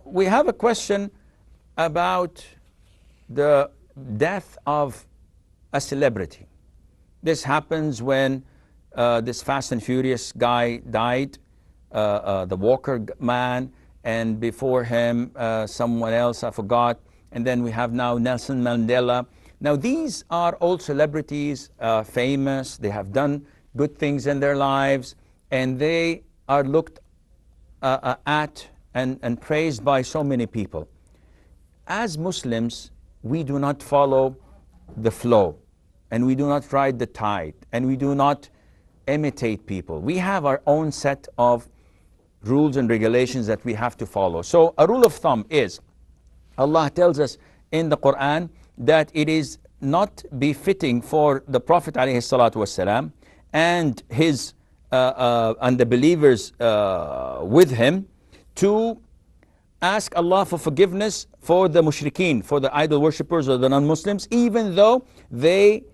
we have a question about the death of a celebrity. This happens when this Fast and Furious guy died, the Walker man, and before him someone else, I forgot. And then we have now Nelson Mandela. Now these are all celebrities, famous, they have done good things in their lives, and they are looked at and praised by so many people. As Muslims, we do not follow the flow, and we do not ride the tide, and we do not imitate people. We have our own set of rules and regulations that we have to follow. So a rule of thumb is, Allah tells us in the Quran that it is not befitting for the Prophet ﷺ and his and the believers with him to ask Allah for forgiveness for the mushrikeen, for the idol worshippers or the non-Muslims, even though they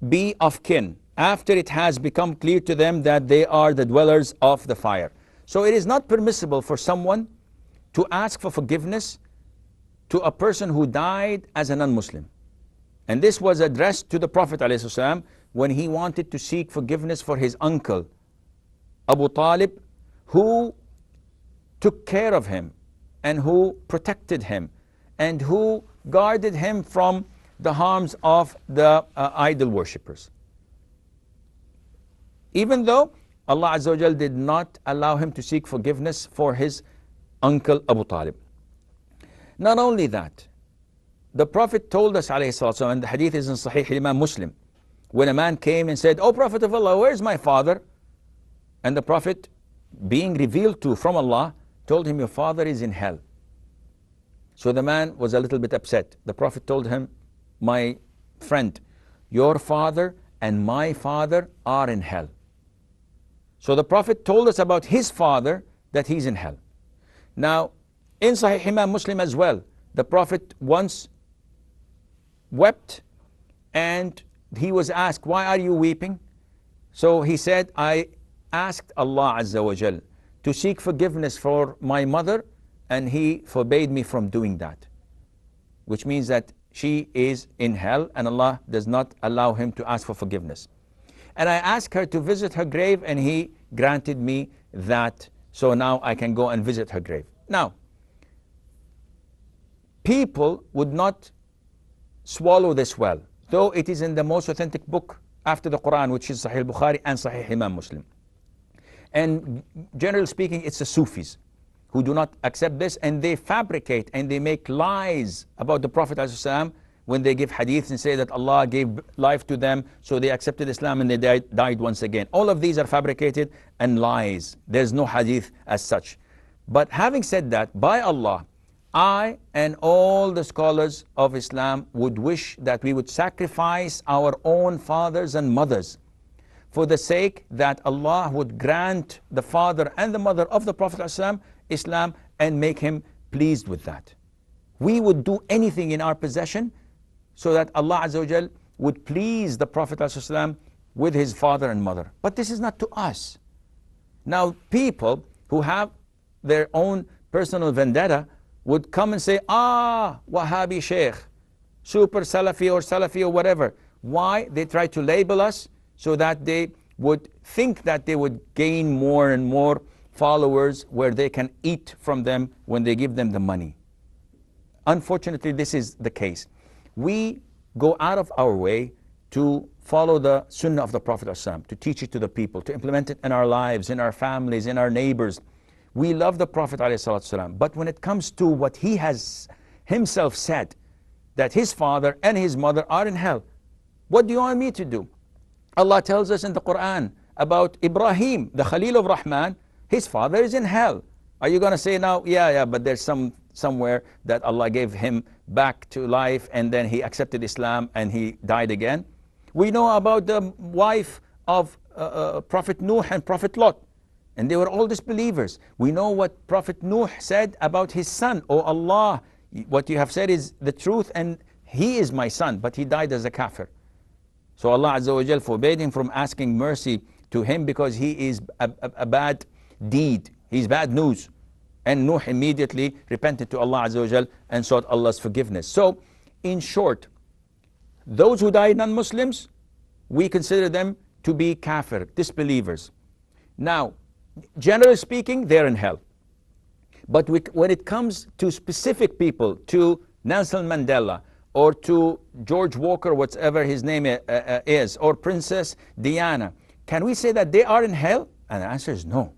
be of kin, after it has become clear to them that they are the dwellers of the fire. So it is not permissible for someone to ask for forgiveness to a person who died as a non-Muslim. And this was addressed to the Prophet ﷺ when he wanted to seek forgiveness for his uncle, Abu Talib, who took care of him and who protected him and who guarded him from the harms of the idol worshippers. Even though Allah Azza wa Jal did not allow him to seek forgiveness for his uncle Abu Talib. Not only that, the Prophet told us, ﷺ, and the hadith is in Sahih Imam Muslim, when a man came and said, "O Prophet of Allah, where's my father?" And the Prophet, being revealed to from Allah, told him, "Your father is in hell." So the man was a little bit upset. The Prophet told him, "My friend, your father and my father are in hell." So the Prophet told us about his father, that he's in hell. Now, in Sahih Imam Muslim as well, the Prophet once wept and he was asked, "Why are you weeping?" So he said, "I asked Allah Azza wa Jal to seek forgiveness for my mother, and he forbade me from doing that." Which means that she is in hell and Allah does not allow him to ask for forgiveness. And I asked her to visit her grave and he granted me that, so now I can go and visit her grave. Now, people would not swallow this well, though it is in the most authentic book after the Quran, which is Sahih Bukhari and Sahih Imam Muslim. And generally speaking, it's the Sufis who do not accept this, and they fabricate and they make lies about the Prophet ﷺ when they give hadiths and say that Allah gave life to them, so they accepted Islam and they died once again. All of these are fabricated and lies. There's no hadith as such. But having said that, by Allah, I and all the scholars of Islam would wish that we would sacrifice our own fathers and mothers for the sake that Allah would grant the father and the mother of the Prophet ﷺ Islam and make him pleased with that. We would do anything in our possession so that Allah Azza wa Jal would please the Prophet ﷺ with his father and mother. But this is not to us. Now people who have their own personal vendetta would come and say, Wahhabi Sheikh, super Salafi or Salafi or whatever. Why? They try to label us so that they would think that they would gain more and more followers where they can eat from them when they give them the money. Unfortunately, this is the case. We go out of our way to follow the sunnah of the Prophet ﷺ, to teach it to the people, to implement it in our lives, in our families, in our neighbors. We love the Prophet ﷺ, but when it comes to what he has himself said, that his father and his mother are in hell, what do you want me to do? Allah tells us in the Quran about Ibrahim, the Khalil of Rahman, his father is in hell. Are you going to say now, yeah, but there's somewhere that Allah gave him back to life and then he accepted Islam and he died again? We know about the wife of Prophet Nuh and Prophet Lot, and they were all disbelievers. We know what Prophet Nuh said about his son. "Oh Allah, what you have said is the truth and he is my son," but he died as a kafir. So Allah Azza wa Jal forbade him from asking mercy to him because he is a bad deed. He's bad news. And Nuh immediately repented to Allah Azza wa Jal and sought Allah's forgiveness. So, in short, those who died non-Muslims, we consider them to be kafir, disbelievers. Now, generally speaking, they're in hell. But when it comes to specific people, to Nelson Mandela, or to George Walker, whatever his name is, or Princess Diana, can we say that they are in hell? And the answer is no.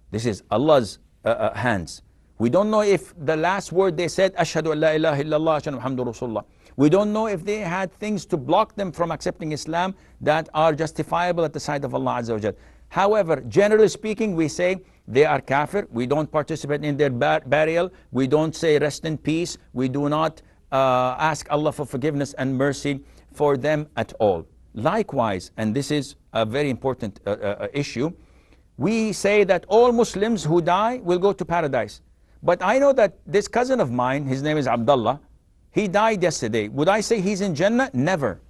This is Allah's hands. We don't know if the last word they said, Ashhadu an la ilaha illallah, Ashhadu Muhammadur Rasulullah. We don't know if they had things to block them from accepting Islam that are justifiable at the sight of Allah Azza wa Jal. However, generally speaking, we say they are kafir. We don't participate in their burial. We don't say rest in peace. We do not ask Allah for forgiveness and mercy for them at all. Likewise, and this is a very important issue, we say that all Muslims who die will go to paradise. But I know that this cousin of mine, his name is Abdullah, he died yesterday. Would I say he's in Jannah? Never.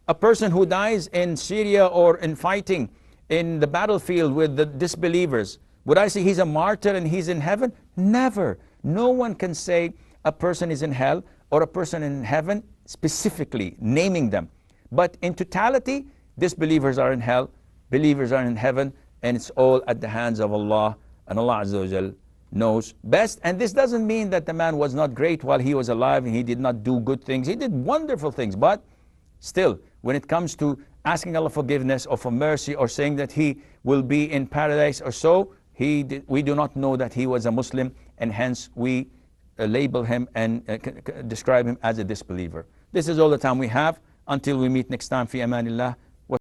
A person who dies in Syria or in fighting in the battlefield with the disbelievers, would I say he's a martyr and he's in heaven? Never. No one can say a person is in hell or a person in heaven, specifically naming them. But in totality, disbelievers are in hell, believers are in heaven, and it's all at the hands of Allah, and Allah Azza wa Jal knows best. And this doesn't mean that the man was not great while he was alive and he did not do good things. He did wonderful things, but still, when it comes to asking Allah forgiveness or for mercy or saying that he will be in paradise or so, we do not know that he was a Muslim, and hence we label him and describe him as a disbeliever. This is all the time we have. Until we meet next time, fi amanillah.